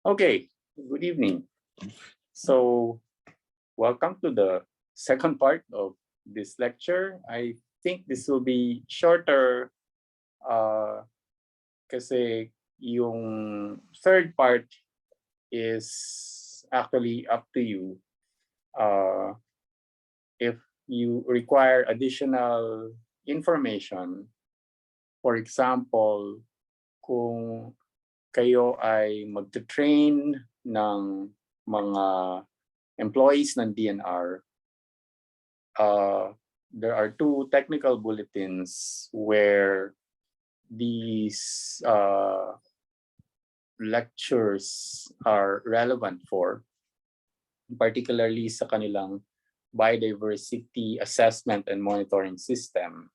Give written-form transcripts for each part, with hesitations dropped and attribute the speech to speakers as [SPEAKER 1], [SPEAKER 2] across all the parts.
[SPEAKER 1] Okay, good evening. So, welcome to the second part of this lecture. I think this will be shorter kasi yung third part is actually up to you. If you require additional information, for example, kung kayo ay magte-train ng mga employees ng DNR, there are two technical bulletins where these lectures are relevant for, particularly sa kanilang biodiversity assessment and monitoring system.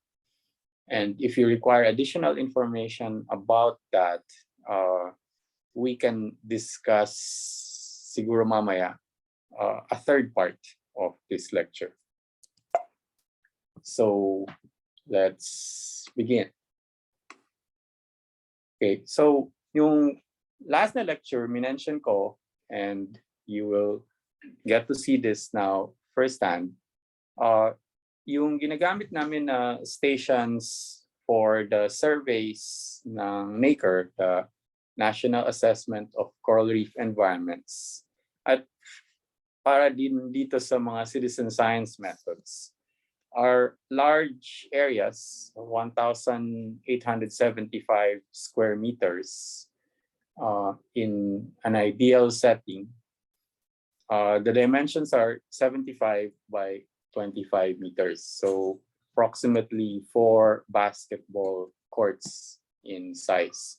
[SPEAKER 1] And if you require additional information about that, we can discuss siguro mamaya a third part of this lecture. So let's begin. Okay, so yung last na lecture, minention ko, and you will get to see this now firsthand. Yung ginagamit namin na stations for the surveys ng NACR, the National Assessment of Coral Reef Environments, at para din dito sa mga citizen science methods, are large areas, 1,875 square meters in an ideal setting. The dimensions are 75 by 25 meters, so approximately 4 basketball courts in size.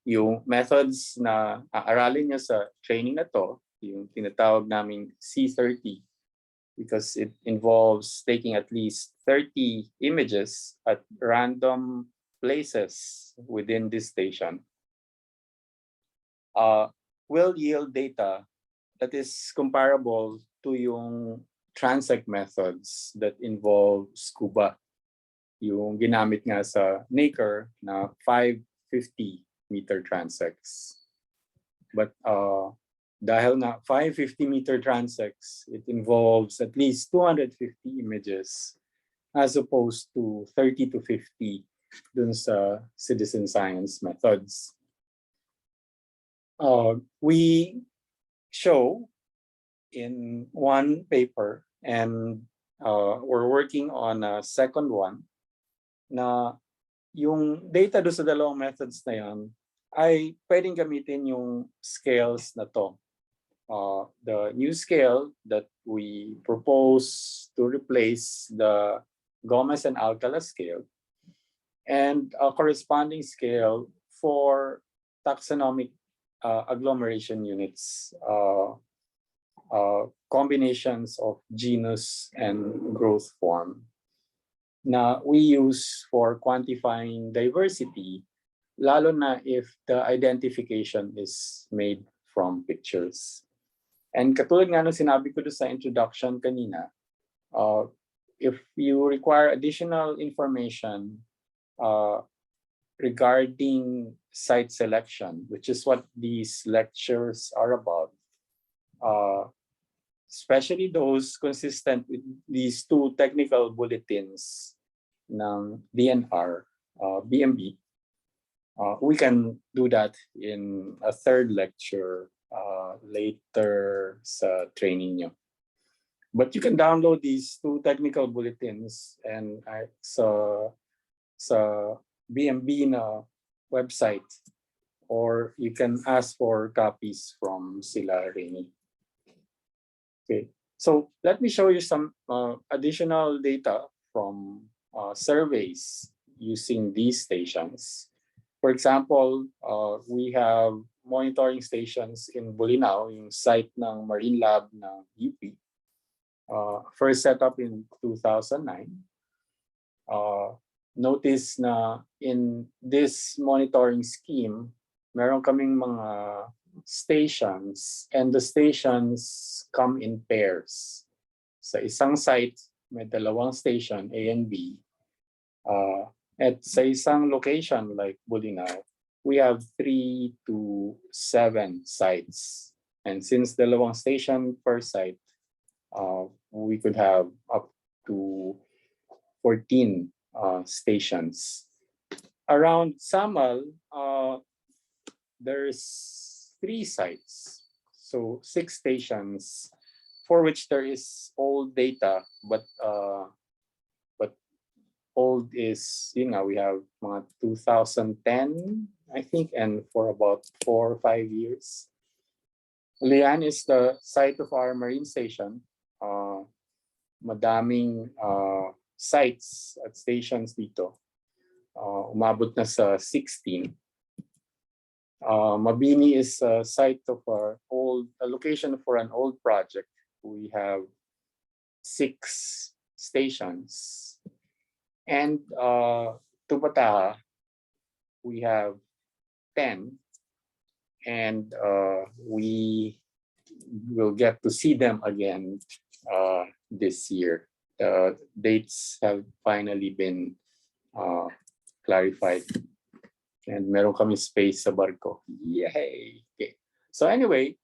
[SPEAKER 1] Yung methods na aaralin nyo sa training na to, yung tinatawag naming C30, because it involves taking at least 30 images at random places within this station, will yield data that is comparable to yung transect methods that involve scuba. Yung ginamit nga sa NACR na 550 meter transects. But dahil na 550 meter transects, it involves at least 250 images as opposed to 30 to 50 dun sa citizen science methods. We show in one paper, and we're working on a second one, na yung data do sa dalawang methods na yan ay pwedeng gamitin yung scales na to. The new scale that we propose to replace the Gomez and Alcala scale, and a corresponding scale for taxonomic agglomeration units, combinations of genus and growth form, na we use for quantifying diversity, lalo na if the identification is made from pictures. And katulad nga nung sinabi ko sa introduction kanina, if you require additional information regarding site selection, which is what these lectures are about, especially those consistent with these two technical bulletins ng DNR, BMB, we can do that in a third lecture later sa training nyo. But you can download these two technical bulletins and sa BMB na website, or you can ask for copies from sila Reni. Okay, so let me show you some additional data from surveys using these stations. For example, we have monitoring stations in Bolinao, yung site ng Marine Lab ng UP. First set up in 2009. Notice na in this monitoring scheme, meron kaming mga stations, and the stations come in pairs. Sa isang site, may dalawang station, A and B. At sa isang location like Bolinao, we have 3 to 7 sites. And since dalawang station per site, we could have up to 14 stations. Around Samal, there's 3 sites, so 6 stations for which there is old data, but old is, we have mga 2010, I think, and for about 4 or 5 years. Lian is the site of our marine station. Madaming sites at stations dito. Umabot na sa 16. Mabini is a site of a location for an old project. We have 6 stations. And Tupataha, we have 10. And we will get to see them again this year. The dates have finally been clarified. And meron kami space sa barko. Yay! Okay. So anyway,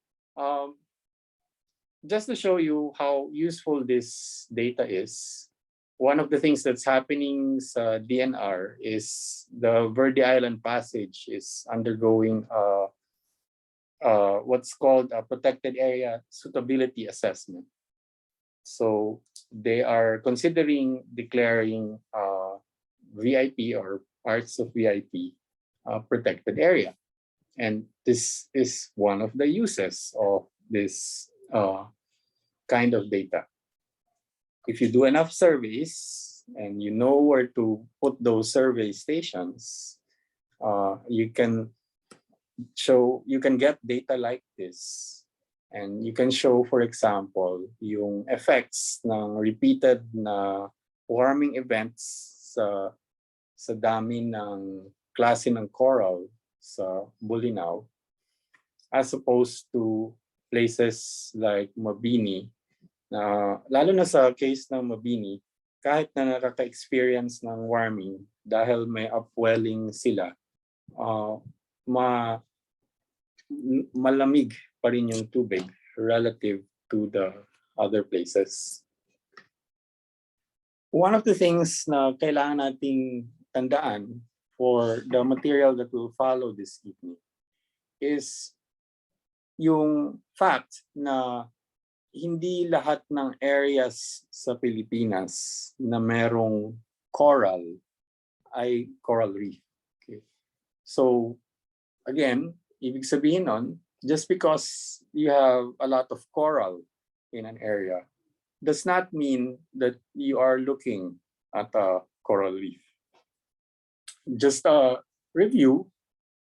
[SPEAKER 1] just to show you how useful this data is, one of the things that's happening sa DNR is the Verde Island Passage is undergoing what's called a protected area suitability assessment. So they are considering declaring VIP or parts of VIP protected area. And this is one of the uses of this kind of data. If you do enough surveys and you know where to put those survey stations, you can get data like this. And you can show, for example, yung effects ng repeated na warming events sa dami ng klase ng coral sa Bolinao, as opposed to places like Mabini. Lalo na sa case ng Mabini, kahit na nakaka-experience ng warming dahil may upwelling sila, malamig pa rin yung tubig relative to the other places. One of the things na kailangan nating tandaan for the material that will follow this evening is yung fact na hindi lahat ng areas sa Pilipinas na merong coral ay coral reef. Okay. So again, ibig sabihin nun, just because you have a lot of coral in an area does not mean that you are looking at a coral reef. Just a review,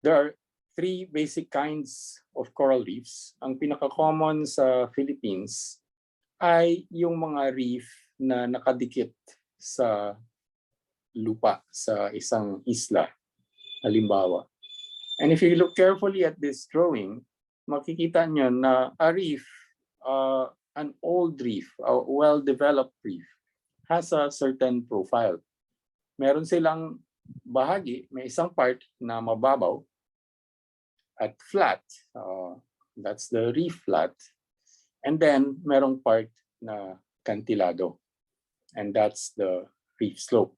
[SPEAKER 1] there are 3 basic kinds of coral reefs. Ang pinaka-common sa Philippines ay yung mga reef na nakadikit sa lupa sa isang isla, halimbawa. And if you look carefully at this drawing, makikita nyo na a reef, an old reef, a well-developed reef, has a certain profile. Meron silang bahagi, may isang part na mababaw at flat. That's the reef flat. And then merong part na kantilado. And that's the reef slope.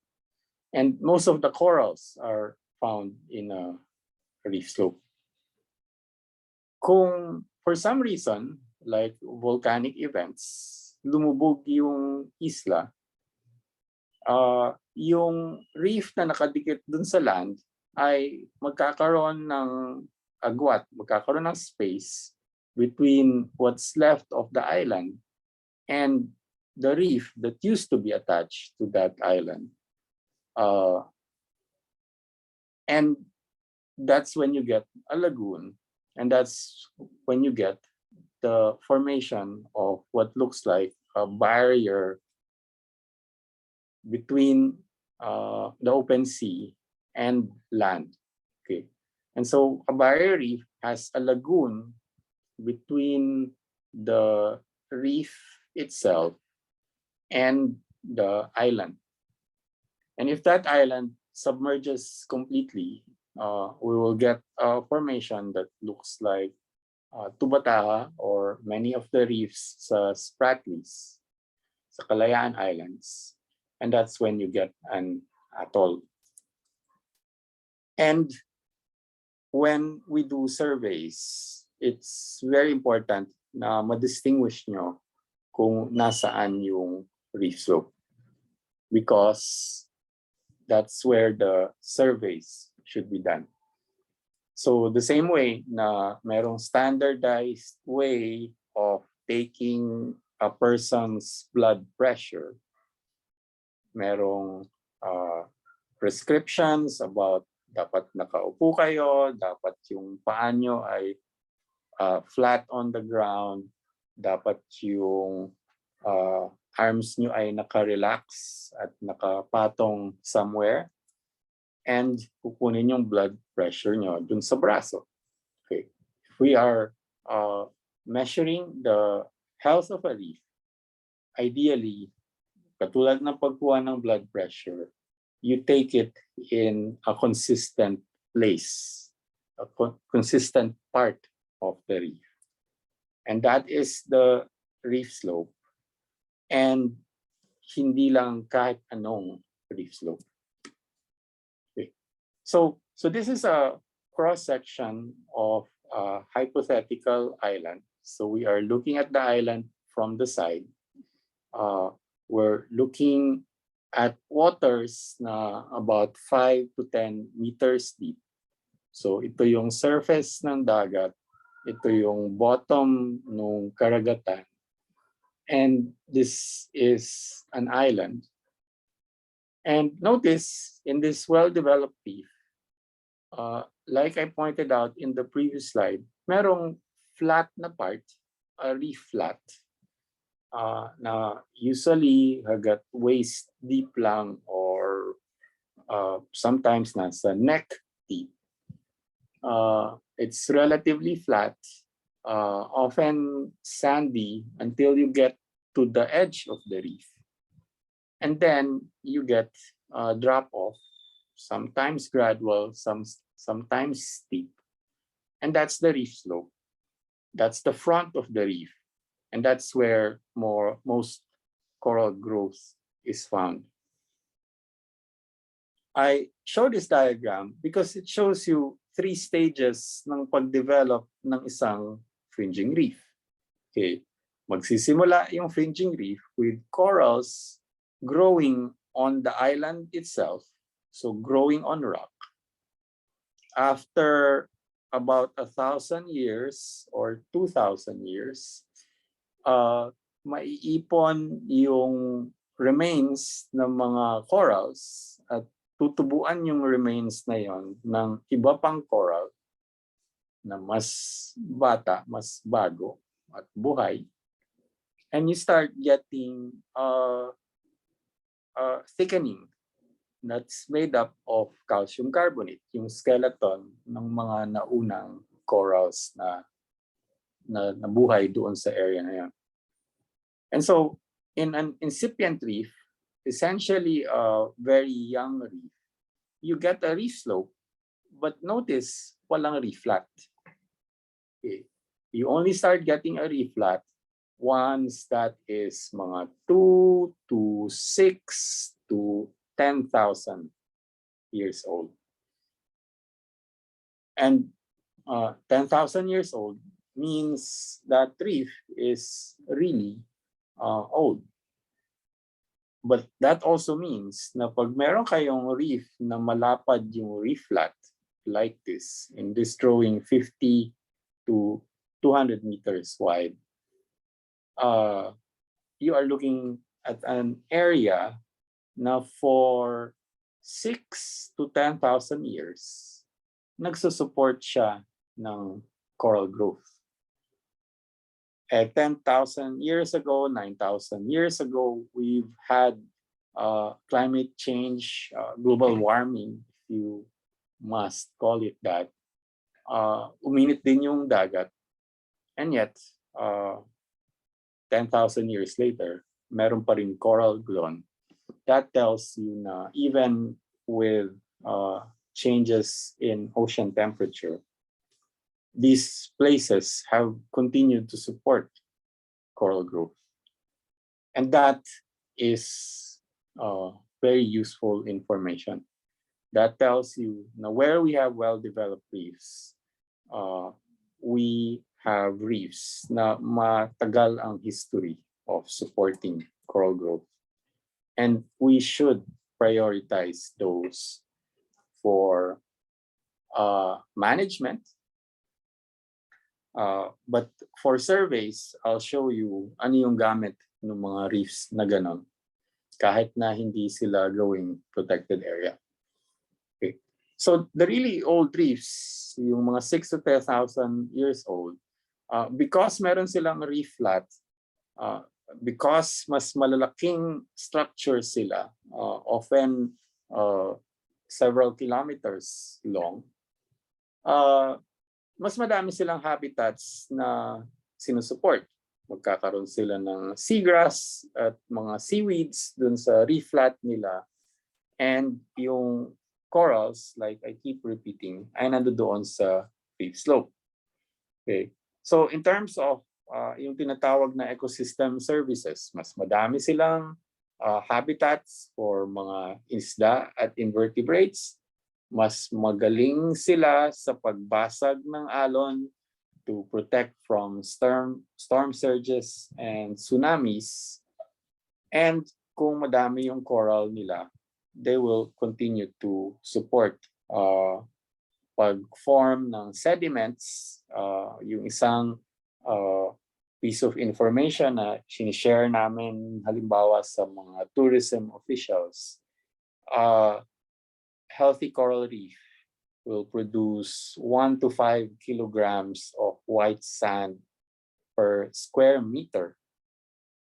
[SPEAKER 1] And most of the corals are found in a reef slope. Kung for some reason, like volcanic events, lumubog yung isla, yung reef na nakadikit dun sa land ay magkakaroon ng agwat, magkakaroon ng space between what's left of the island and the reef that used to be attached to that island. And that's when you get a lagoon, and that's when you get the formation of what looks like a barrier between the open sea and land. Okay. And so a barrier reef has a lagoon between the reef itself and the island. And if that island submerges completely, we will get a formation that looks like Tubataha or many of the reefs sa Spratlys, sa Kalayaan Islands. And that's when you get an atoll. And when we do surveys, it's very important na ma-distinguish nyo kung nasaan yung reef slope, because that's where the surveys should be done. So the same way na merong standardized way of taking a person's blood pressure, merong prescriptions about dapat nakaupo kayo, dapat yung paa nyo ay flat on the ground, dapat yung arms nyo ay naka-relax at nakapatong somewhere, and kukunin yung blood pressure nyo dun sa braso. Okay. If we are measuring the health of a reef, ideally, katulad ng pagkuha ng blood pressure, you take it in a consistent place, a consistent part of the reef. And that is the reef slope. And hindi lang kahit anong reef slope. Okay. So this is a cross-section of a hypothetical island. So we are looking at the island from the side. We're looking at waters na about 5 to 10 meters deep. So ito yung surface ng dagat, ito yung bottom ng karagatan, and this is an island. And notice in this well-developed reef, like I pointed out in the previous slide, merong flat na part, a reef flat, na usually hagat waist deep lang or sometimes nasa neck deep. It's relatively flat, often sandy until you get to the edge of the reef. And then you get a drop off, sometimes gradual, sometimes steep. And that's the reef slope. That's the front of the reef. And that's where most coral growth is found. I show this diagram because it shows you 3 stages ng pagdevelop ng isang fringing reef. Okay, magsisimula yung fringing reef with corals growing on the island itself, so growing on rock. After about 1,000 years or 2,000 years, maiipon yung remains ng mga corals at tutubuan yung remains na yon ng iba pang coral na mas bata, mas bago at buhay. And you start getting thickening that's made up of calcium carbonate, yung skeleton ng mga naunang corals na nabuhay doon sa area na yan. And so, in an incipient reef, essentially a very young reef, you get a reef slope, but notice walang reef flat. Okay. You only start getting a reef flat once that is mga 2 to 6 to 10,000 years old. And 10,000 years old means that reef is really old. But that also means na pag meron kayong reef na malapad yung reef flat like this, in this drawing 50 to 200 meters wide, you are looking at an area na for 6 to 10,000 years, nagsusupport siya ng coral growth. 10,000 years ago, 9,000 years ago, we've had climate change, global warming, if you must call it that. Uminit din yung dagat. And yet, 10,000 years later, meron pa rin coral gone. That tells you na even with changes in ocean temperature, these places have continued to support coral growth. And that is very useful information. That tells you now where we have well-developed reefs, we have reefs na matagal ang history of supporting coral growth. And we should prioritize those for management. But for surveys, I'll show you ano yung gamit ng mga reefs na ganon, kahit na hindi sila going protected area. Okay. So the really old reefs, yung mga 6 to 10,000 years old, because meron silang reef flat, because mas malalaking structures sila, often several kilometers long, mas madami silang habitats na sinusupport. Magkakaroon sila ng seagrass at mga seaweeds dun sa reef flat nila. And yung corals, like I keep repeating, ay nandoon sa reef slope. Okay. So in terms of yung tinatawag na ecosystem services, mas madami silang habitats for mga isda at invertebrates. Mas magaling sila sa pagbasag ng alon to protect from storm surges and tsunamis. And kung madami yung coral nila, they will continue to support pag-form ng sediments. Yung isang piece of information na sinishare namin halimbawa sa mga tourism officials, healthy coral reef will produce 1 to 5 kilograms of white sand per square meter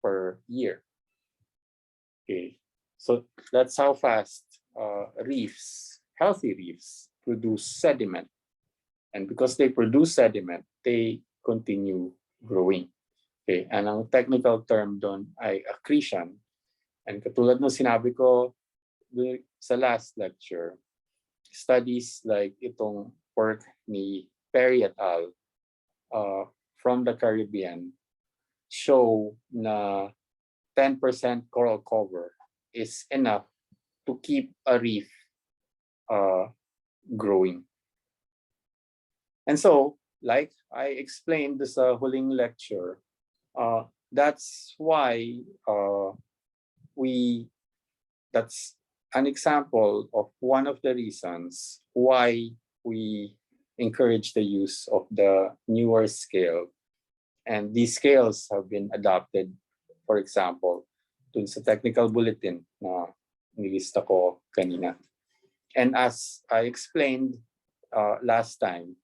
[SPEAKER 1] per year. Okay, so that's how fast reefs, healthy reefs, produce sediment. And because they produce sediment, they continue growing. Okay, and ang technical term doon ay accretion. And katulad ng sinabi ko sa last lecture, studies like itong work ni Perry et al. From the Caribbean show na 10% coral cover is enough to keep a reef growing. And so, like I explained sa huling lecture, that's why that's an example of one of the reasons why we encourage the use of the newer scale. And these scales have been adopted, for example, dun sa technical bulletin na nilista ko kanina. And as I explained last time,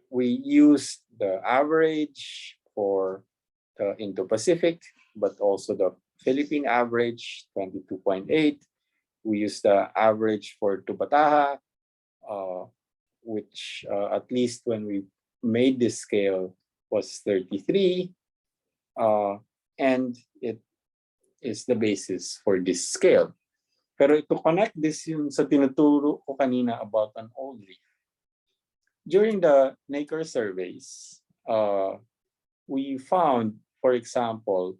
[SPEAKER 1] we used the average for the Indo-Pacific, but also the Philippine average, 22.8. We used the average for Tubataha, which at least when we made this scale was 33. And it is the basis for this scale. Pero to connect this yun sa tinuturo ko kanina about an old reef. During the NACOR surveys, we found, for example,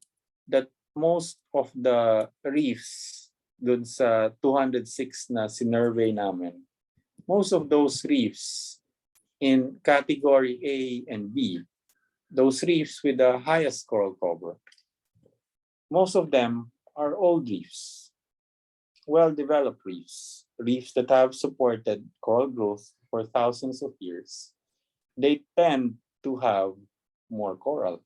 [SPEAKER 1] that most of the reefs dun sa 206 na sinurvey namin, most of those reefs in category A and B, those reefs with the highest coral cover, most of them are old reefs, well-developed reefs, reefs that have supported coral growth for thousands of years. They tend to have more coral.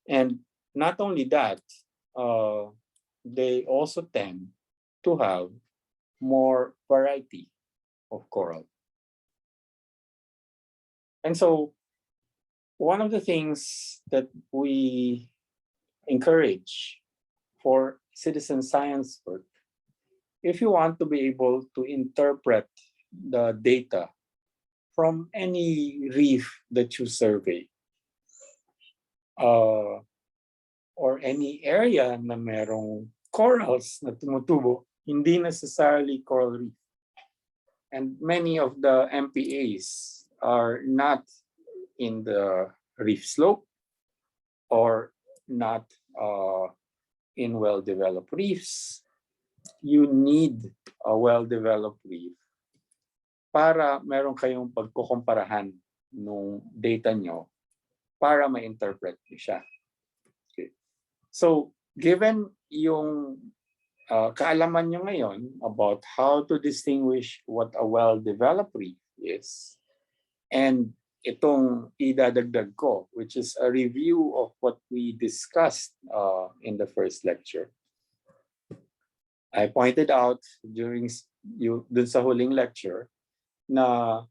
[SPEAKER 1] And not only that, they also tend to have more variety of coral. And so one of the things that we encourage for citizen science work, if you want to be able to interpret the data from any reef that you survey, or any area na merong corals na tumutubo, hindi necessarily coral reef. And many of the MPAs are not in the reef slope or not in well-developed reefs. You need a well-developed reef para meron kayong pagkukumparahan nung data nyo para ma-interpret nyo siya. Okay. So, given yung kaalaman nyo ngayon about how to distinguish what a well-developed reef is, and itong idadagdag ko, which is a review of what we discussed in the first lecture. I pointed out dun sa huling lecture na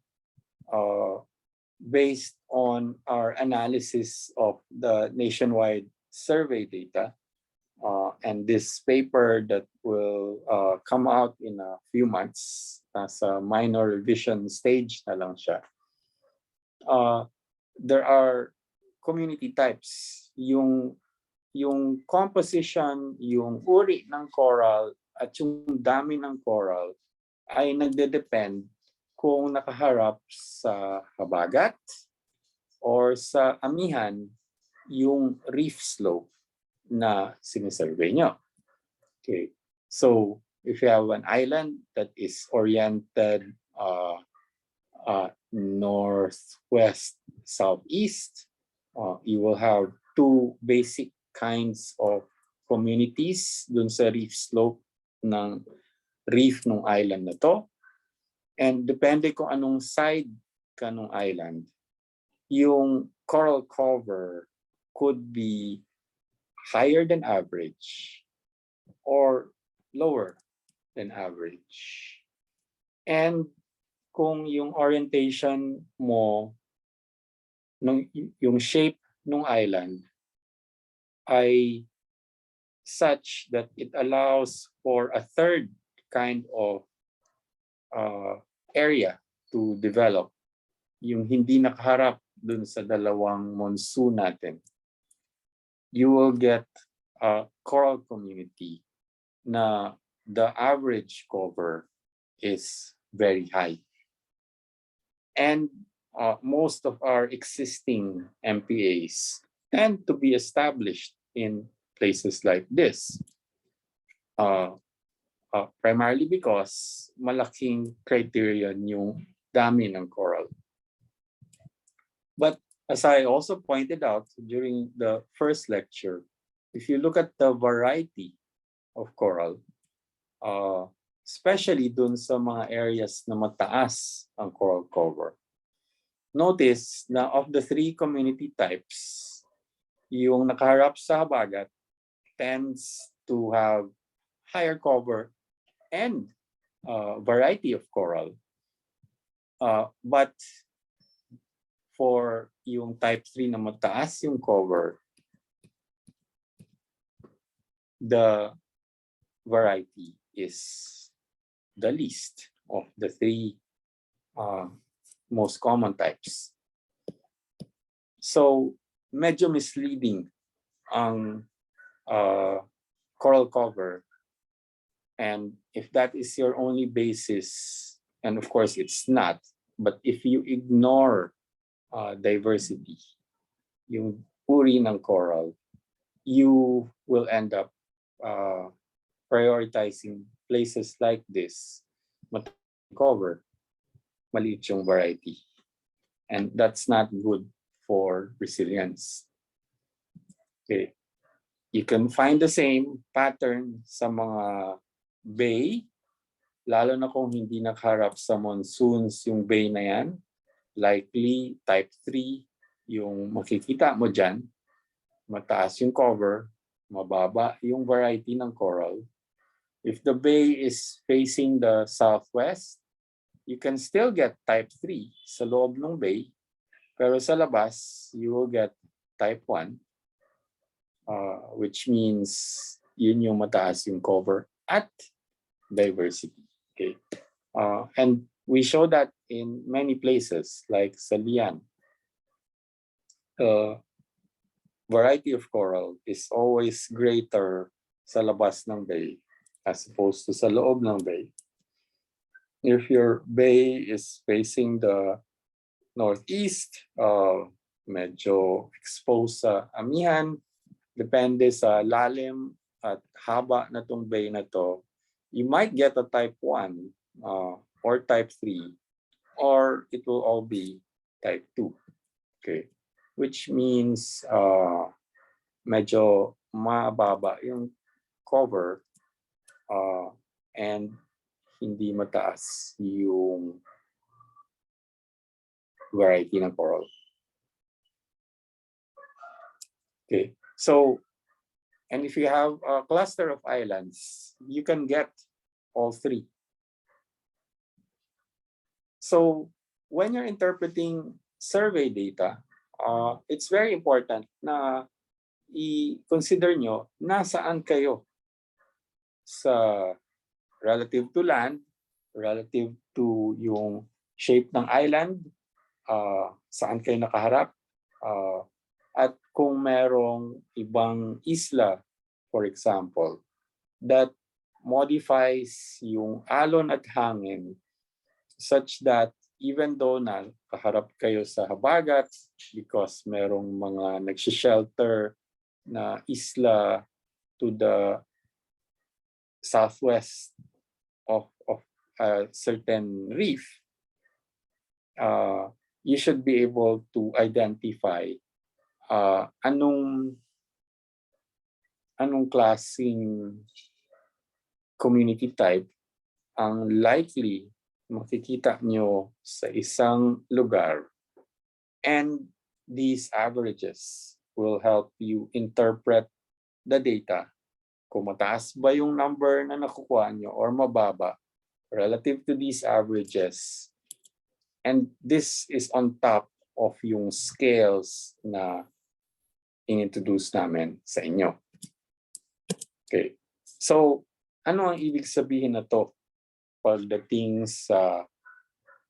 [SPEAKER 1] based on our analysis of the nationwide survey data, and this paper that will come out in a few months, as a minor revision stage na lang siya. There are community types. Yung composition, yung uri ng coral at yung dami ng coral ay nagde-depend kung nakaharap sa habagat or sa amihan yung reef slope na sinisurvey nyo. Okay. So, if you have an island that is oriented northwest, southeast, you will have two basic kinds of communities dun sa reef slope ng reef ng island na to. And depende kung anong side ka ng island, yung coral cover could be higher than average or lower than average. And kung yung orientation mo, yung shape ng island ay such that it allows for a third kind of area to develop, yung hindi nakaharap dun sa dalawang monsoon natin, you will get a coral community na the average cover is very high. And most of our existing MPAs tend to be established in places like this. Primarily because malaking criterion yung dami ng coral. But as I also pointed out during the first lecture, if you look at the variety of coral, especially dun sa mga areas na mataas ang coral cover, notice na of the three community types, yung nakaharap sa habagat tends to have higher cover and variety of coral. But for yung type 3 na mataas yung cover, the variety is the least of the three most common types. So, medyo misleading ang coral cover. And if that is your only basis, and of course it's not, but if you ignore diversity, yung uri ng coral, you will end up prioritizing places like this, cover, maliit yung variety. And that's not good for resilience. Okay. You can find the same pattern sa mga bay, lalo na kung hindi nakaharap sa monsoons yung bay na yan. Likely type 3 yung makikita mo dyan. Mataas yung cover, mababa yung variety ng coral. If the bay is facing the southwest, you can still get type 3 sa loob ng bay, pero sa labas, you will get type 1, which means yun yung mataas yung cover at diversity. Okay, and we show that in many places, like sa Lian. Variety of coral is always greater sa labas ng bay as opposed to sa loob ng bay. If your bay is facing the northeast, medyo exposed sa amihan, depende sa lalim at haba na tong bay na to, you might get a type 1 or type 3, or it will all be type 2. Okay, which means medyo mababa yung cover and hindi mataas yung variety ng coral. Okay, so, and if you have a cluster of islands, you can get all three. So when you're interpreting survey data, it's very important na i-consider nyo nasaan kayo sa relative to land, relative to yung shape ng island, saan kayo nakaharap, at kung merong ibang isla, for example, that modifies yung alon at hangin such that even though na kaharap kayo sa habagat because merong mga nagsishelter na isla to the southwest of a certain reef, you should be able to identify anong klaseng community type ang likely makikita nyo sa isang lugar, and these averages will help you interpret the data. Kung mataas ba yung number na nakukuha nyo or mababa relative to these averages. And this is on top of yung scales na in-introduce namin sa inyo. Okay. So, ano ang ibig sabihin na to pagdating sa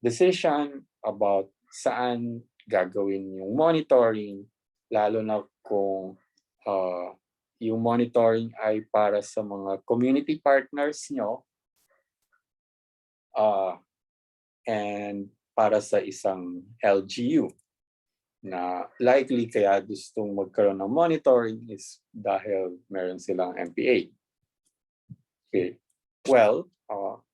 [SPEAKER 1] decision about saan gagawin yung monitoring, lalo na kung yung monitoring ay para sa mga community partners nyo and para sa isang LGU na likely kaya gustong magkaroon ng monitoring is dahil meron silang MPA. Okay. Well,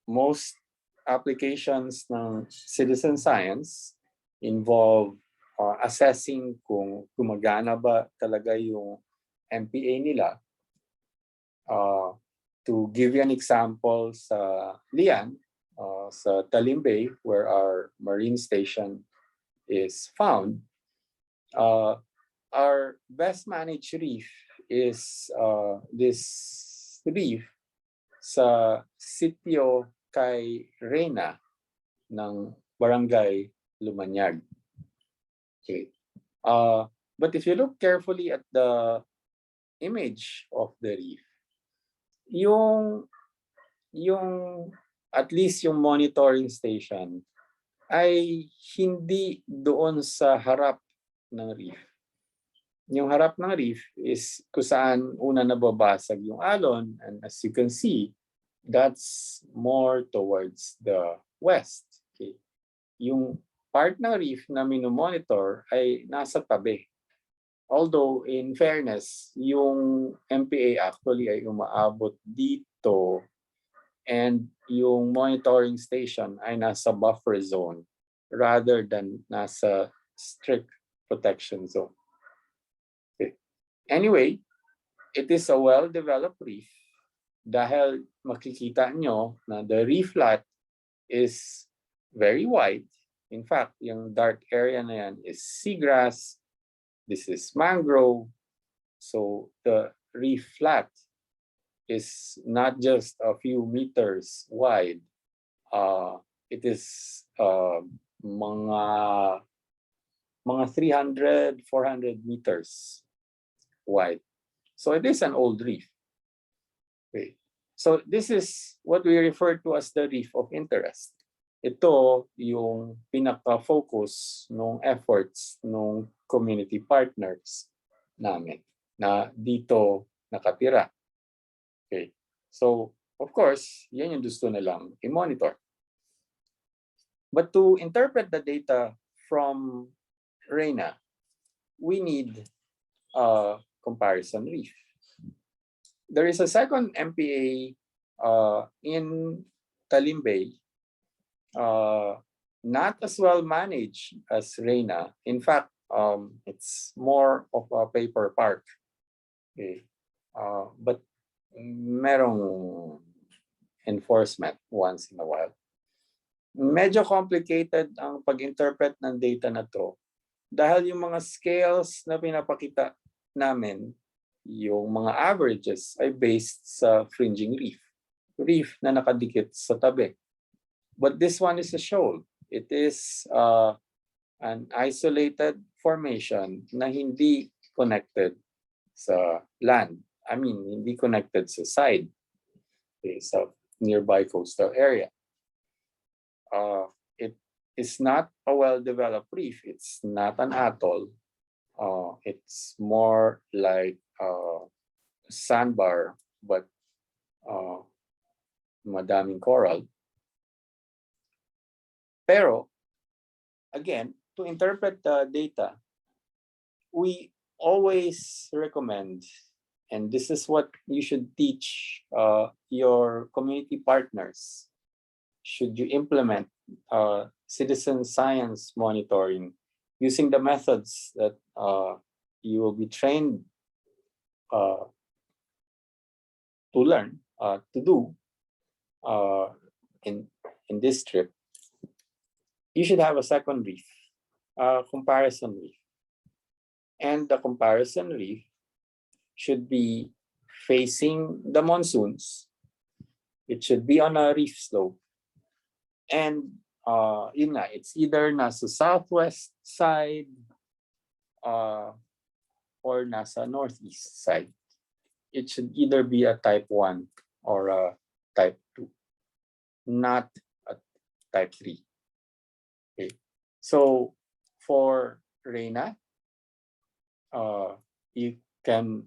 [SPEAKER 1] most applications ng citizen science involve assessing kung gumagana ba talaga yung MPA nila. To give you an example, sa Lian, sa Talim Bay, where our marine station is found, our best managed reef is this reef sa sitio kay Reyna ng Barangay Lumanyag. Okay. But if you look carefully at the image of the reef, yung at least yung monitoring station ay hindi doon sa harap ng reef. Yung harap ng reef is kung saan una nababasag yung alon, and as you can see, that's more towards the west. Okay. Yung part ng reef na minomonitor ay nasa tabi. Although, in fairness, yung MPA actually ay umaabot dito, and yung monitoring station ay nasa buffer zone rather than nasa strict protection zone. Okay. Anyway, it is a well-developed reef dahil makikita nyo na the reef flat is very wide. In fact, yung dark area na yan is seagrass. This is mangrove. So the reef flat is not just a few meters wide. It is mga 300, 400 meters wide. So it is an old reef. Okay. So this is what we refer to as the reef of interest. Ito yung pinaka-focus ng efforts ng community partners namin na dito nakatira. Okay. So, of course, yan yung gusto nilang i-monitor. But to interpret the data from RENA, we need a comparison reef. There is a second MPA in Talim Bay, not as well managed as RENA. In fact, it's more of a paper park. Okay. But merong enforcement once in a while. Medyo complicated ang pag-interpret ng data na to dahil yung mga scales na pinapakita namin, yung mga averages ay based sa fringing reef na nakadikit sa tabi. But this one is a shoal. It is an isolated formation na hindi connected sa land. I mean, hindi connected sa side, okay, sa nearby coastal area. It is not a well-developed reef. It's not an atoll. It's more like a sandbar, but madaming coral. Pero, again, to interpret the data, we always recommend, and this is what you should teach your community partners, should you implement citizen science monitoring using the methods that you will be trained to learn, to do in this trip, you should have a second reef, comparison reef. And the comparison reef should be facing the monsoons. It should be on a reef slope. And yun nga, it's either nasa southwest side or nasa northeast side. It should either be a type 1 or a type 2, not a type 3. Okay. So for RENA, you can,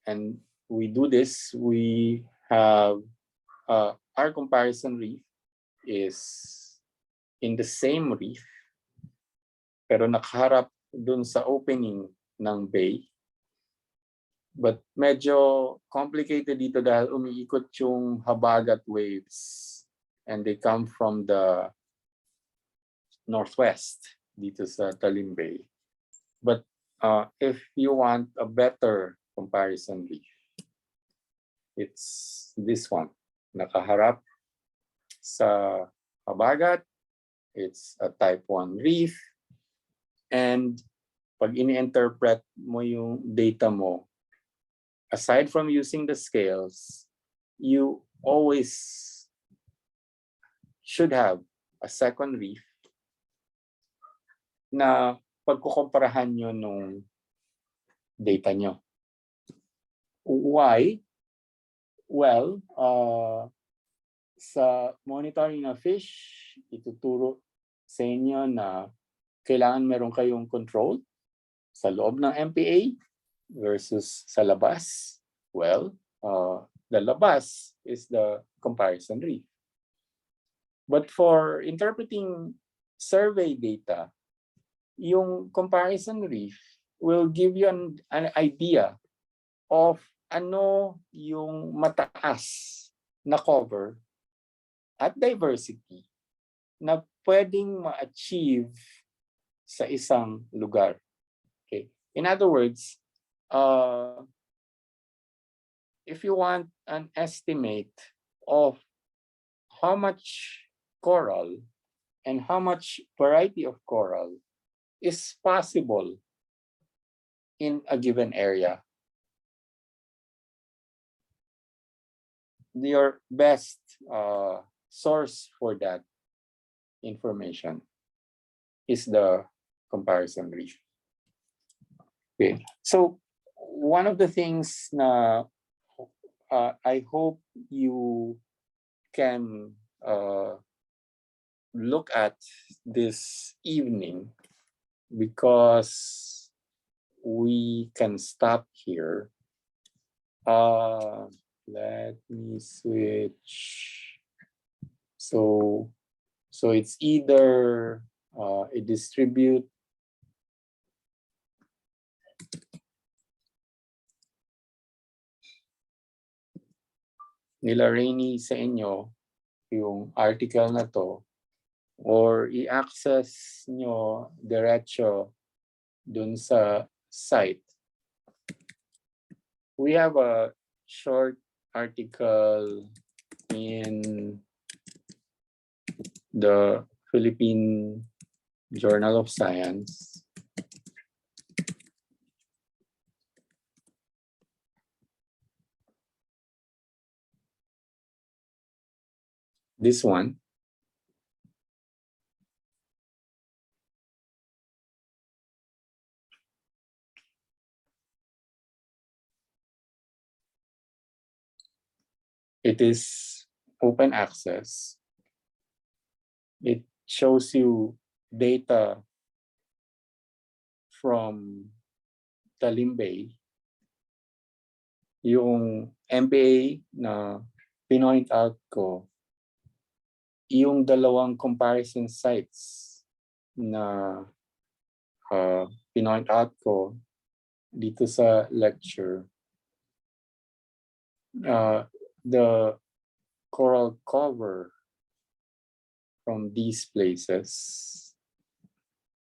[SPEAKER 1] and we do this, we have our comparison reef is in the same reef, pero nakaharap dun sa opening ng bay. But medyo complicated dito dahil umiikot yung habagat waves and they come from the northwest dito sa Talim Bay. But if you want a better comparison reef, it's this one. Nakaharap sa habagat, it's a type 1 reef, and pag ini-interpret mo yung data mo, aside from using the scales, you always should have a second reef na pagkukumparahan nyo nung data nyo. Why? Well, sa monitoring ng fish, ituturo sa inyo na kailangan meron kayong control sa loob ng MPA versus sa labas. Well, the labas is the comparison reef. But for interpreting survey data, yung comparison reef will give you an idea of ano yung mataas na cover at diversity na pwedeng ma-achieve sa isang lugar. Okay. In other words, if you want an estimate of how much coral and how much variety of coral is possible in a given area, your best source for that information is the comparison reef. Okay, so one of the things na I hope you can look at this evening, because we can stop here. Let me switch. So So it's either i-distribute nila Rainy sa inyo yung article na to, or i-access nyo diretso dun sa site. We have a short article in the Philippine Journal of Science. This one. It is open access. It shows you data from Talim Bay. Yung MPA na pinoint out ko, yung dalawang comparison sites na pinoint out ko dito sa lecture, the coral cover from these places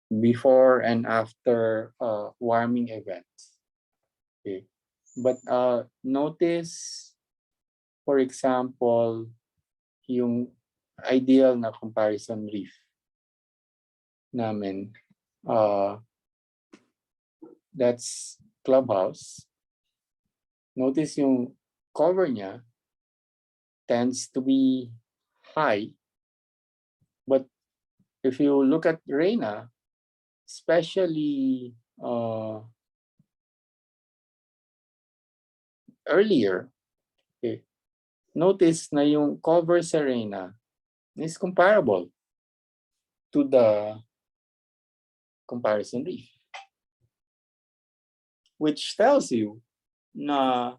[SPEAKER 1] before and after warming event. Okay. But notice, for example, yung ideal na comparison reef namin, that's Clubhouse. Notice yung cover niya tends to be high, but if you look at Reina, especially earlier, okay, notice na yung cover sa Reina is comparable to the comparison reef, which tells you na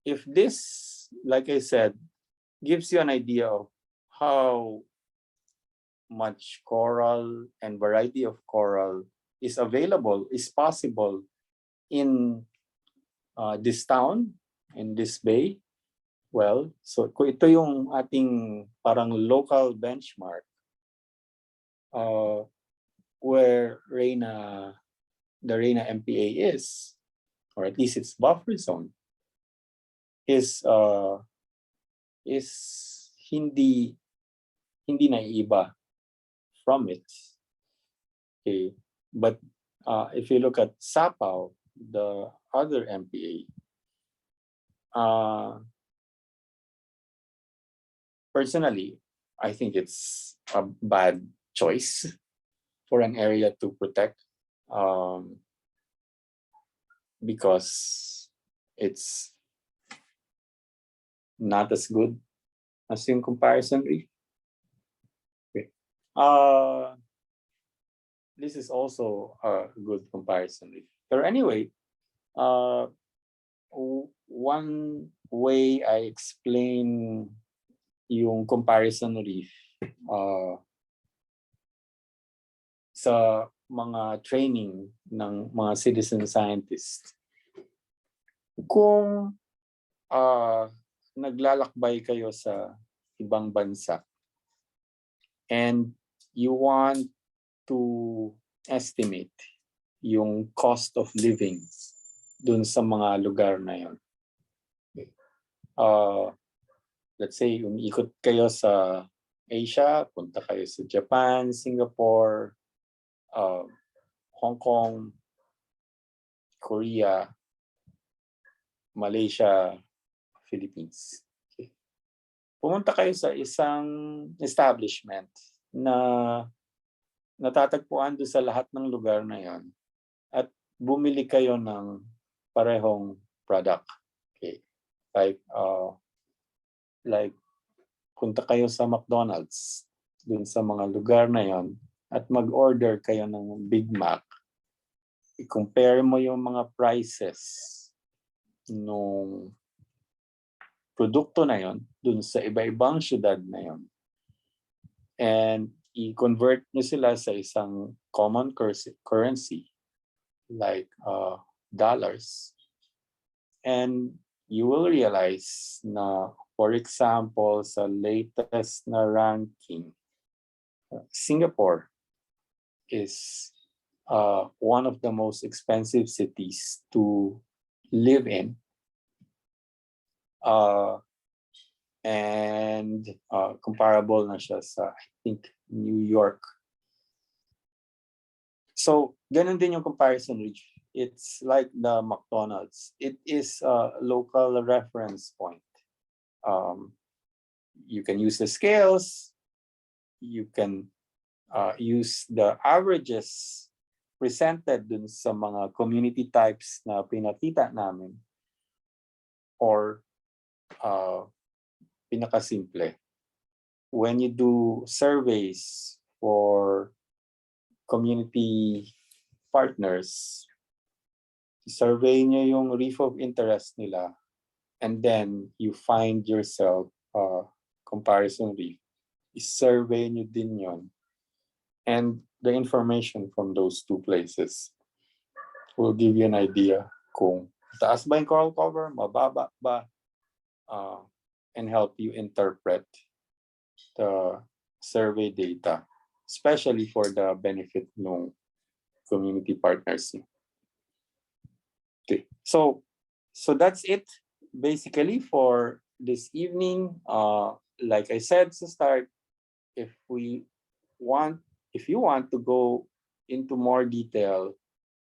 [SPEAKER 1] if this, like I said, gives you an idea of how much coral and variety of coral is available, is possible in this town, in this bay. Well, so kung ito yung ating parang local benchmark, where the Reina MPA is, or at least its buffer zone, is hindi naiiba from it. Okay, but if you look at Sapao, the other MPA, personally, I think it's a bad choice for an area to protect, because it's not as good as yung comparison reef. Okay. This is also a good comparison reef. But anyway, one way I explain yung comparison reef sa mga training ng mga citizen scientists, kung naglalakbay kayo sa ibang bansa and you want to estimate yung cost of living dun sa mga lugar na yun. Let's say, umiikot kayo sa Asia, punta kayo sa Japan, Singapore, Hong Kong, Korea, Malaysia, Philippines. Okay. Pumunta kayo sa isang establishment na natatagpuan doon sa lahat ng lugar na yon at bumili kayo ng parehong product. Okay. Like punta kayo sa McDonald's dun sa mga lugar na yon at mag-order kayo ng Big Mac. I-compare mo yung mga prices nung produkto na yon dun sa iba-ibang syudad na yon. And i-convert nyo sila sa isang common currency like dollars. And you will realize na, for example, sa latest na ranking, Singapore is one of the most expensive cities to live in. And comparable na siya sa, I think, New York. So, ganun din yung comparison, Reef. It's like the McDonald's. It is a local reference point. You can use the scales. You can use the averages presented dun sa mga community types na pinakita namin. Or pinakasimple, when you do surveys for community partners, survey nyo yung reef of interest nila, and then you find yourself comparison reef. I-survey nyo din yon. And the information from those two places will give you an idea kung taas ba yung coral cover, mababa ba, and help you interpret the survey data, especially for the benefit ng community partners. Okay, so that's it basically for this evening. Like I said to start, if you want to go into more detail,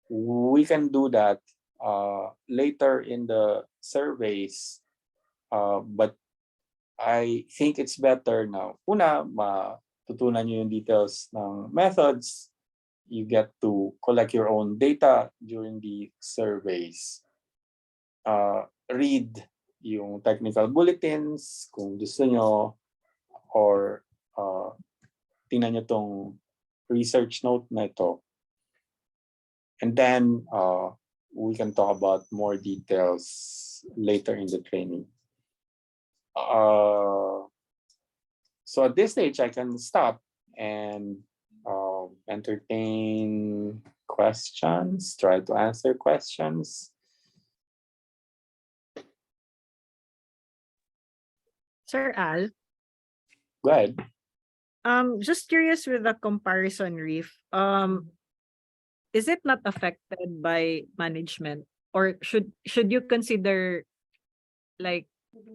[SPEAKER 1] we can do that later in the surveys. But I think it's better now. Una, matutunan nyo yung details ng methods. You get to collect your own data during the surveys. Read yung technical bulletins kung gusto nyo, or tingnan nyo tong research note na ito. And then we can talk about more details later in the training. So at this stage, I can stop and entertain questions, try to answer questions.
[SPEAKER 2] Sir Al?
[SPEAKER 1] Go ahead.
[SPEAKER 2] Just curious with the comparison reef, is it not affected by management, or should you consider like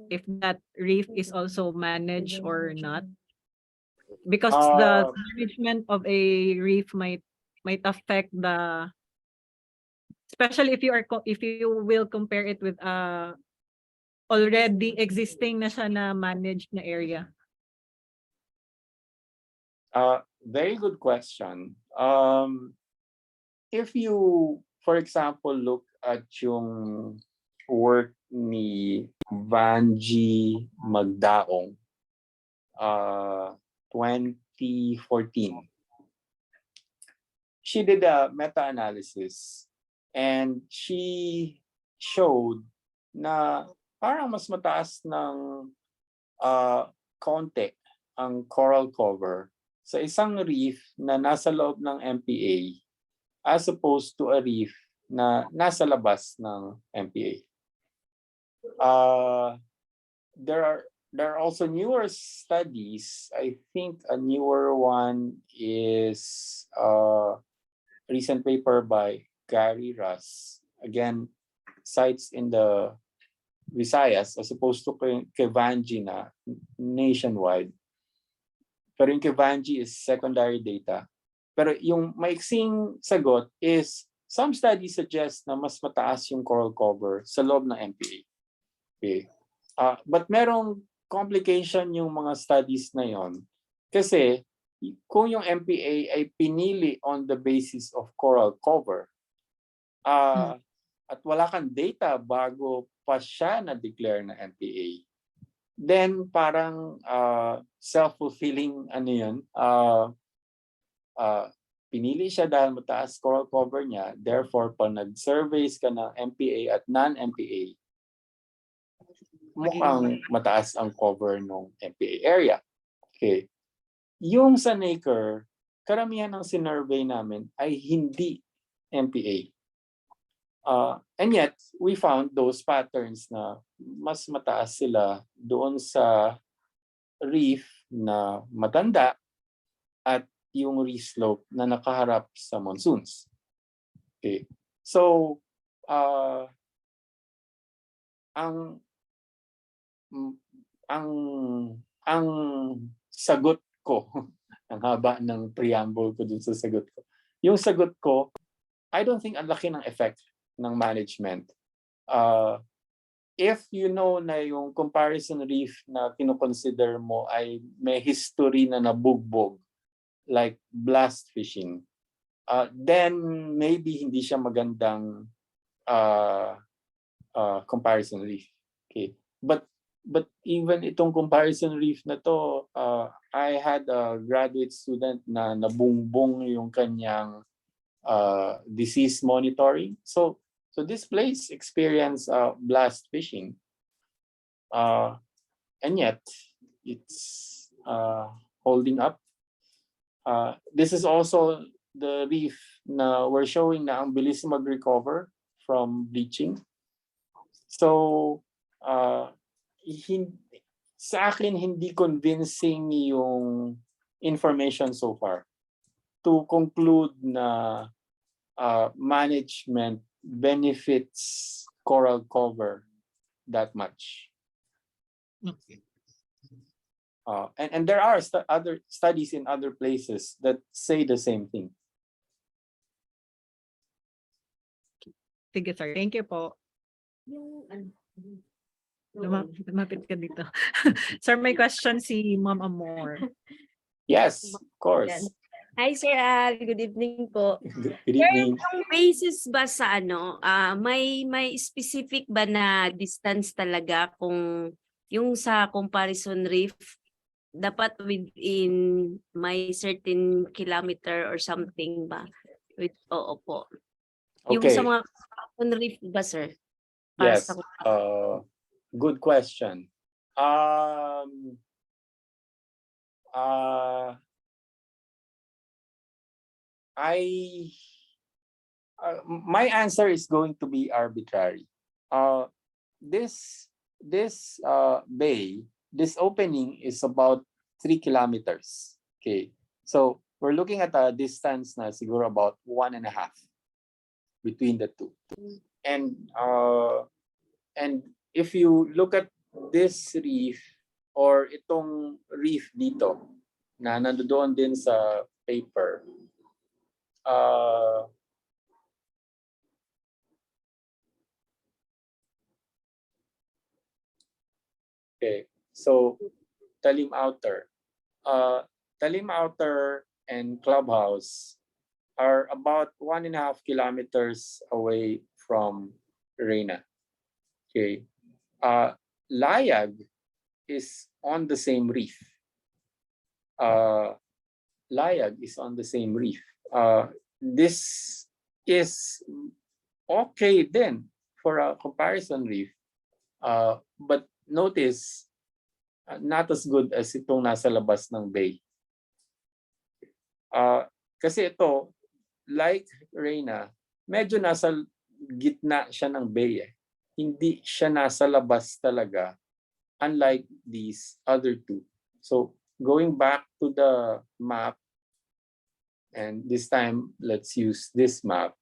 [SPEAKER 2] if that reef is also managed or not? Because the management of a reef might affect the, especially if you will compare it with already existing na siya na managed na area.
[SPEAKER 1] Very good question. If you, for example, look at yung work ni Vanji Magdaong, 2014. She did a meta-analysis and she showed na parang mas mataas ng konti ang coral cover sa isang reef na nasa loob ng MPA as opposed to a reef na nasa labas ng MPA. There are also newer studies. I think a newer one is a recent paper by Gary Russ. Again, sites in the Visayas as opposed to kay Vanji na nationwide. Pero yung kay Vanji is secondary data. Pero yung maiksing sagot is some studies suggest na mas mataas yung coral cover sa loob ng MPA. Okay. But merong complication yung mga studies na yon. Kasi kung yung MPA ay pinili on the basis of coral cover, at wala kang data bago pa siya na-declare na MPA, then parang self-fulfilling pinili siya dahil mataas coral cover niya. Therefore, pag nag-surveys ka ng MPA at non-MPA, mukhang mataas ang cover ng MPA area. Okay. yung sa Naker, karamihan ng sinurvey namin ay hindi MPA. And yet, we found those patterns na mas mataas sila doon sa reef na matanda at yung reef slope na nakaharap sa monsoons. Okay. So, ang ang sagot ko, ang haba ng preamble ko dun sa sagot ko. Yung sagot ko, I don't think ang laki ng effect ng management. If you know na yung comparison reef na kinoconsider mo ay may history na nabugbog, like blast fishing, then maybe hindi siya magandang comparison reef. Okay. But even itong comparison reef na to, I had a graduate student na nabungbong yung kanyang disease monitoring. So this place experienced blast fishing, and yet it's holding up. This is also the reef na we're showing na ang bilis mag-recover from bleaching. So sa akin hindi convincing yung information so far to conclude na management benefits coral cover that much.
[SPEAKER 2] Okay.
[SPEAKER 1] And there are other studies in other places that say the same thing.
[SPEAKER 2] Sige, sir. Thank you po. Lumapit ka dito. Sir, may question si Ma'am Amor.
[SPEAKER 1] Yes, of course.
[SPEAKER 3] Hi Sir Al, good evening po.
[SPEAKER 1] Good evening.
[SPEAKER 3] Yung basis ba sa may specific ba na distance talaga kung yung sa comparison reef dapat within may certain kilometer or something ba? Oo po. Yung
[SPEAKER 1] Okay.
[SPEAKER 3] sa mga comparison reef ba sir? Para
[SPEAKER 1] Yes. Good question. My answer is going to be arbitrary. This bay, this opening is about 3 kilometers. Okay, so we're looking at a distance na siguro about 1.5 between the two. And if you look at this reef or itong reef dito na nandoon din sa paper, okay, so Talim Outer. Talim Outer and Clubhouse are about 1.5 kilometers away from Reina. Okay. Layag is on the same reef. Layag is on the same reef. This is okay then for a comparison reef. But notice, not as good as itong nasa labas ng bay. Kasi ito, like Reina, medyo nasa gitna siya ng bay. Hindi siya nasa labas talaga, unlike these other two. So going back to the map, and this time let's use this map.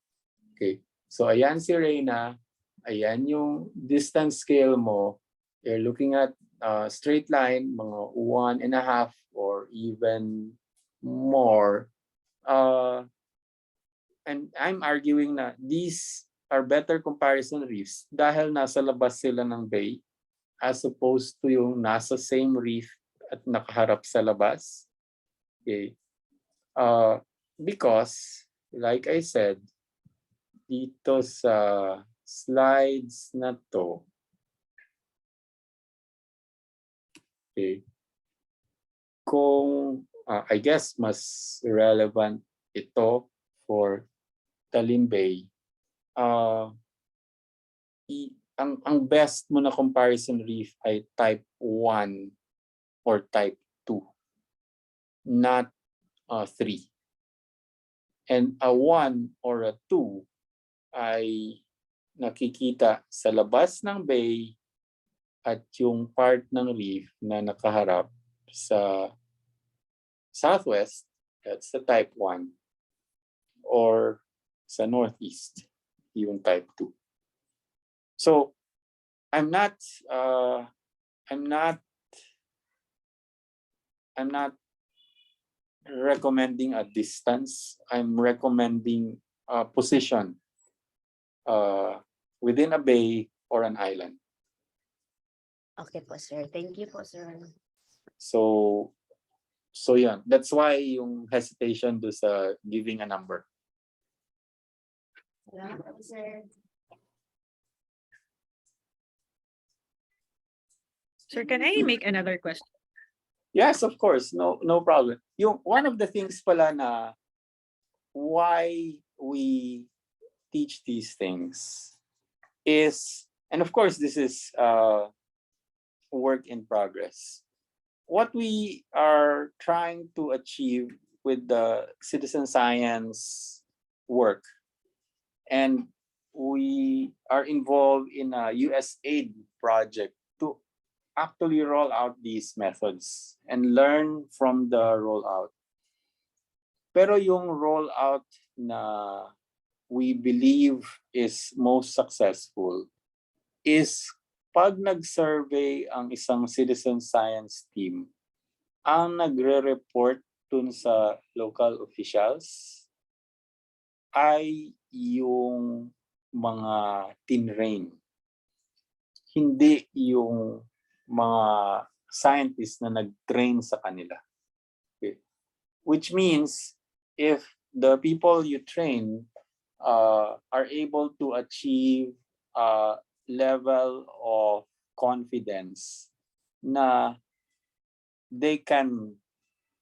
[SPEAKER 1] Okay, so ayan si Reina, ayan yung distance scale mo. You're looking at straight line, mga 1.5 or even more. And I'm arguing na these are better comparison reefs dahil nasa labas sila ng bay as opposed to yung nasa same reef at nakaharap sa labas. Okay. Because, like I said, dito sa slides na to, okay, kung I guess mas relevant ito for Talim Bay, ang best mo na comparison reef ay type 1 or type 2. not 3. And a 1 or a 2 ay nakikita sa labas ng bay at yung part ng reef na nakaharap sa southwest, that's the type 1, or sa northeast, yung type 2. So I'm not recommending a distance. I'm recommending a position within a bay or an island.
[SPEAKER 3] Okay po, sir. Thank you po, sir.
[SPEAKER 1] So yan. That's why yung hesitation do sa giving a number.
[SPEAKER 3] Salamat po, sir.
[SPEAKER 2] Sir, can I make another question?
[SPEAKER 1] Yes, of course. No problem. Yung one of the things pala na why we teach these things is, and of course this is work in progress. What we are trying to achieve with the citizen science work, and we are involved in a USAID project to actually roll out these methods and learn from the rollout. Pero yung rollout na we believe is most successful is pag nag-survey ang isang citizen science team, ang nagre-report dun sa local officials ay yung mga tinrain. Hindi yung mga scientists na nag-train sa kanila. Okay. Which means if the people you train are able to achieve a level of confidence na they can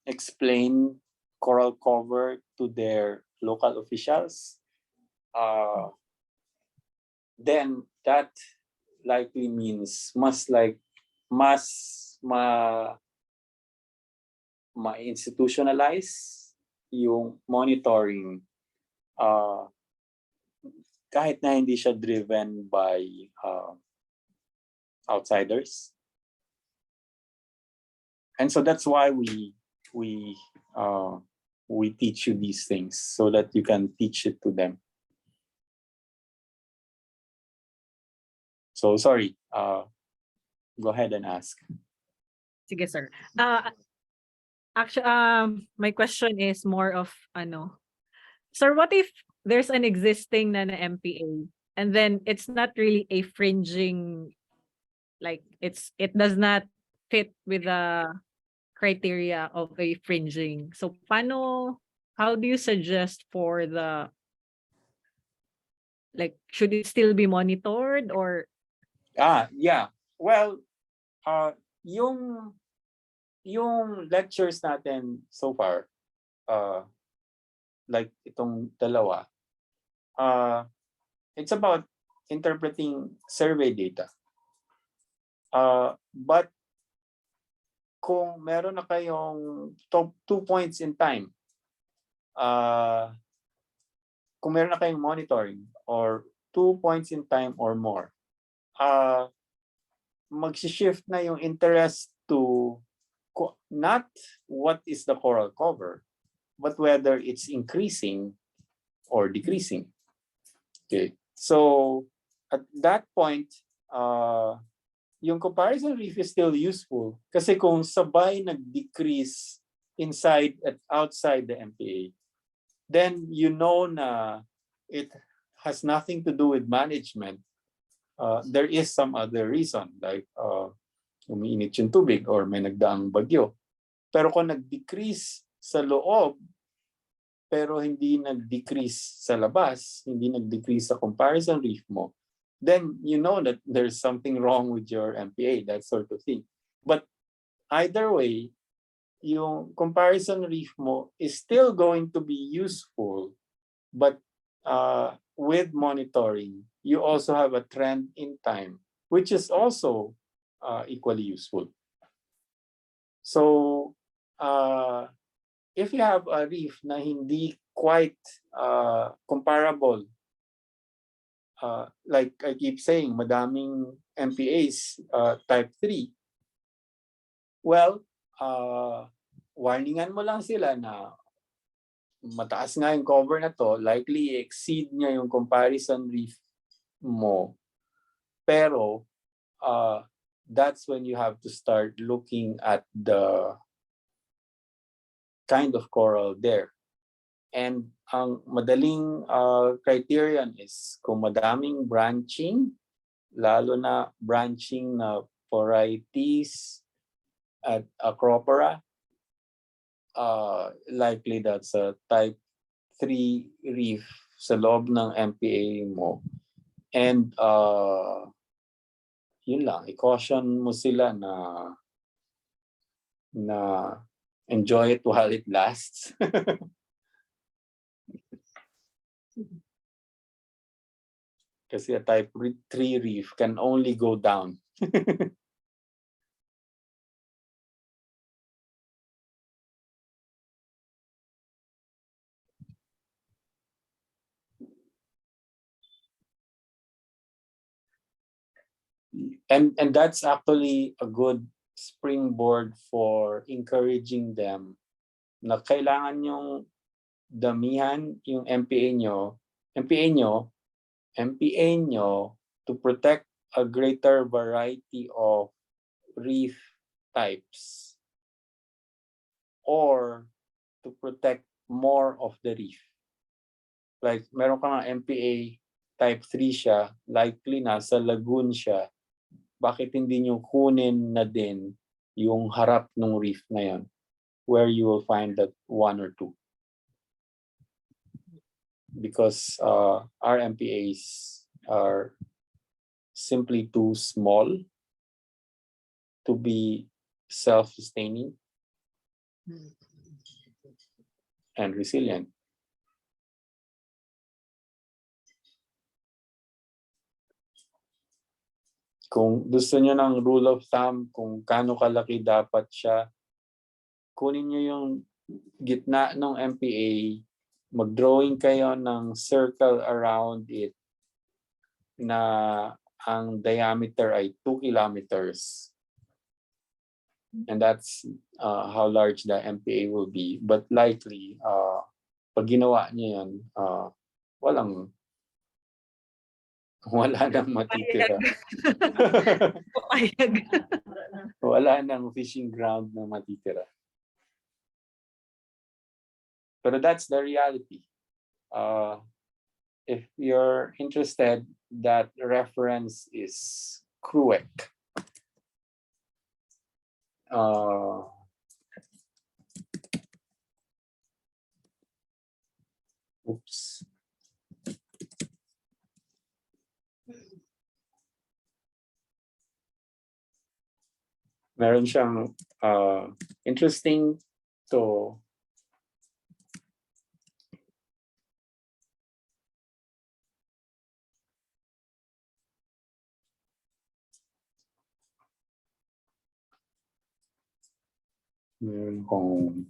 [SPEAKER 1] explain coral cover to their local officials, then that likely means ma-institutionalize yung monitoring kahit na hindi siya driven by outsiders. And so that's why we teach you these things so that you can teach it to them. So sorry, go ahead and ask.
[SPEAKER 2] Sige, sir. Actually, my question is more of sir, what if there's an existing na MPA and then it's not really a fringing, like it does not fit with the criteria of a fringing. So how do you suggest for the, like, should it still be monitored or?
[SPEAKER 1] Yeah. Well, yung lectures natin so far, like itong dalawa, it's about interpreting survey data. But kung meron na kayong 2 points in time, kung meron na kayong monitoring or 2 points in time or more, mag-shift na yung interest to not what is the coral cover, but whether it's increasing or decreasing. Okay. So at that point, yung comparison reef is still useful kasi kung sabay nag-decrease inside at outside the MPA, then you know na it has nothing to do with management. There is some other reason, like umiinit yung tubig or may nagdaang bagyo. Pero kung nag-decrease sa loob, pero hindi nag-decrease sa labas, hindi nag-decrease sa comparison reef mo, then you know that there's something wrong with your MPA, that sort of thing. But either way, yung comparison reef mo is still going to be useful, but with monitoring, you also have a trend in time, which is also equally useful. So if you have a reef na hindi quite comparable, like I keep saying, madaming MPAs type 3, well, warningan mo lang sila na mataas nga yung cover na to, likely exceed niya yung comparison reef mo. Pero that's when you have to start looking at the kind of coral there. And ang madaling criterion is kung madaming branching, lalo na branching na varieties at acropora, likely that's a type 3 reef sa loob ng MPA mo. And yun lang, i-caution mo sila na enjoy it while it lasts. Kasi a type 3 reef can only go down. And that's actually a good springboard for encouraging them na kailangan yung damihan yung MPA nyo to protect a greater variety of reef types or to protect more of the reef. Like meron ka nga MPA type 3 siya, likely nasa lagoon siya, bakit hindi nyo kunin na din yung harap ng reef na yan, where you will find that 1 or 2? Because our MPAs are simply too small to be self-sustaining and resilient. Kung gusto niyo ng rule of thumb, kung gaano kalaki dapat siya, kunin niyo yung gitna ng MPA, mag-drawing kayo ng circle around it na ang diameter ay 2 kilometers. And that's how large the MPA will be. But likely, pag ginawa niyo yan, wala nang matitira.
[SPEAKER 2] Papayag.
[SPEAKER 1] Wala nang fishing ground na matitira. Pero that's the reality. If you're interested, that reference is Cruek. Oops. Meron siyang interesting to meron kong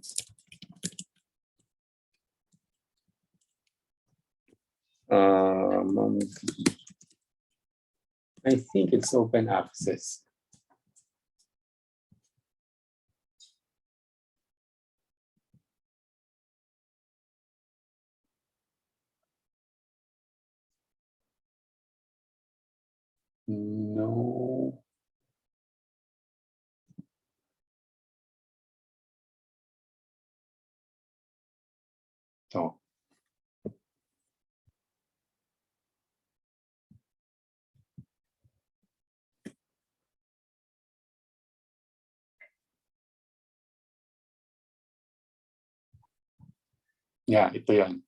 [SPEAKER 1] I think it's open access. No. Oh. Yeah, ito yan.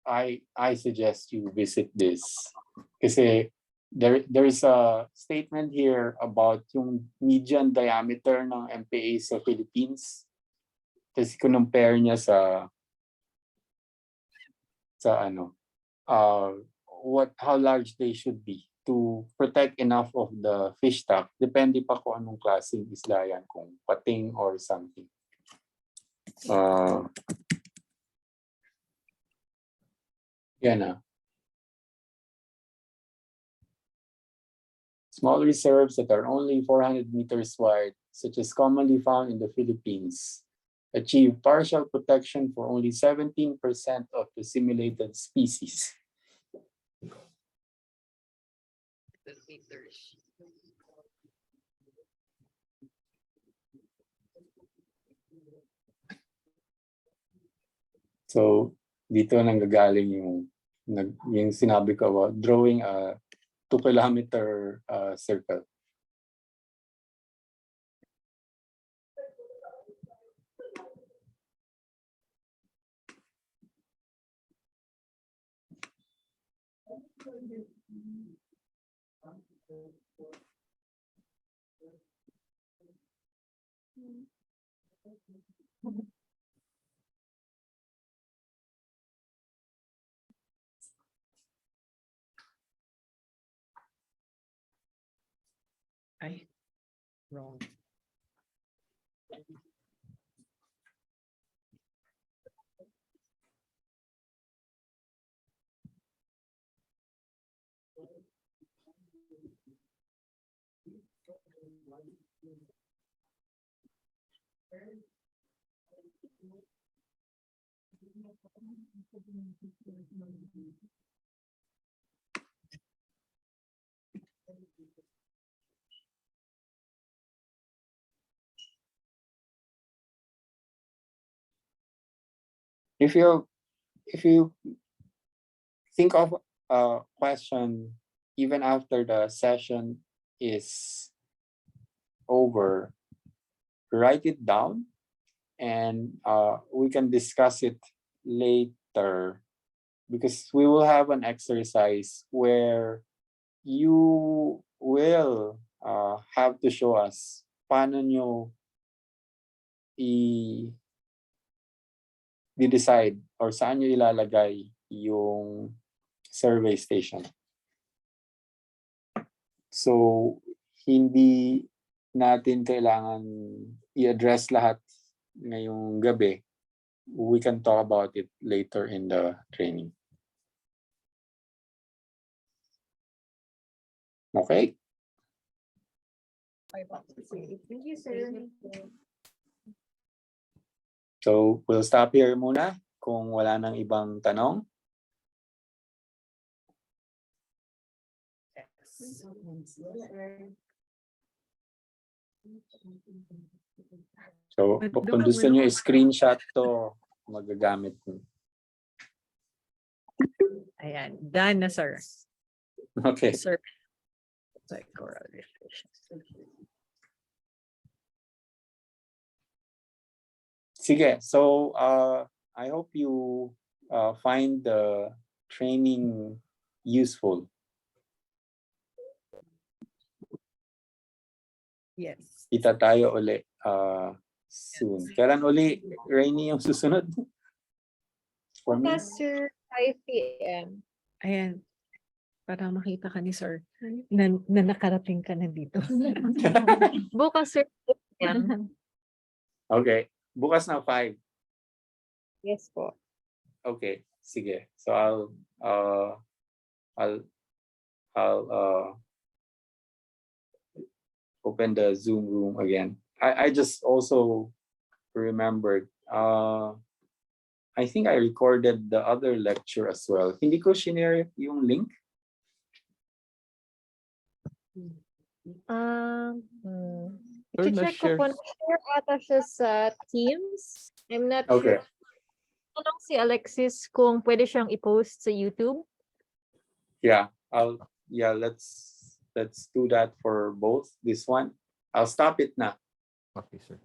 [SPEAKER 1] I suggest you visit this. Kasi there is a statement here about yung median diameter ng MPA sa Philippines. Kasi compare niya how large they should be to protect enough of the fish stock. Depende pa kung anong klaseng isla yan, kung pating or something. Yan na. Small reserves that are only 400 meters wide, such as commonly found in the Philippines, achieve partial protection for only 17% of the simulated species. So, dito nanggagaling yung sinabi ko about drawing a 2-kilometer circle.
[SPEAKER 2] Ay, wrong.
[SPEAKER 1] If you think of a question even after the session is over, write it down and we can discuss it later, because we will have an exercise where you will have to show us paano nyo i-decide or saan nyo ilalagay yung survey station. So, hindi natin kailangan i-address lahat ngayong gabi. We can talk about it later in the training. Okay?
[SPEAKER 2] Thank you, sir.
[SPEAKER 1] So, we'll stop here muna kung wala nang ibang tanong. So, kung gusto nyo i-screenshot to, magagamit mo.
[SPEAKER 2] Ayan, done na, sir.
[SPEAKER 1] Okay.
[SPEAKER 2] Sir. Coral reef.
[SPEAKER 1] Sige, so I hope you find the training useful.
[SPEAKER 2] Yes.
[SPEAKER 1] Kita tayo uli soon. Kailan uli, Rainy, yung susunod? For me?
[SPEAKER 4] Bukas, sir, 5 p.m.
[SPEAKER 2] Ayan. Para makita ka ni sir na nakarating ka na dito.
[SPEAKER 4] Bukas, sir. Yeah.
[SPEAKER 1] Okay. Bukas na 5.
[SPEAKER 4] Yes po.
[SPEAKER 1] Okay. Sige. So I'll open the Zoom room again. I just also remembered. I think I recorded the other lecture as well. Hindi ko shinare yung link.
[SPEAKER 4] I-check ko po. Share ata siya sa Teams. I'm not
[SPEAKER 1] Okay.
[SPEAKER 4] sure. Tanong si Alexis kung pwede siyang i-post sa YouTube.
[SPEAKER 1] Yeah, let's do that for both. This one, I'll stop it now.
[SPEAKER 5] Okay, sir.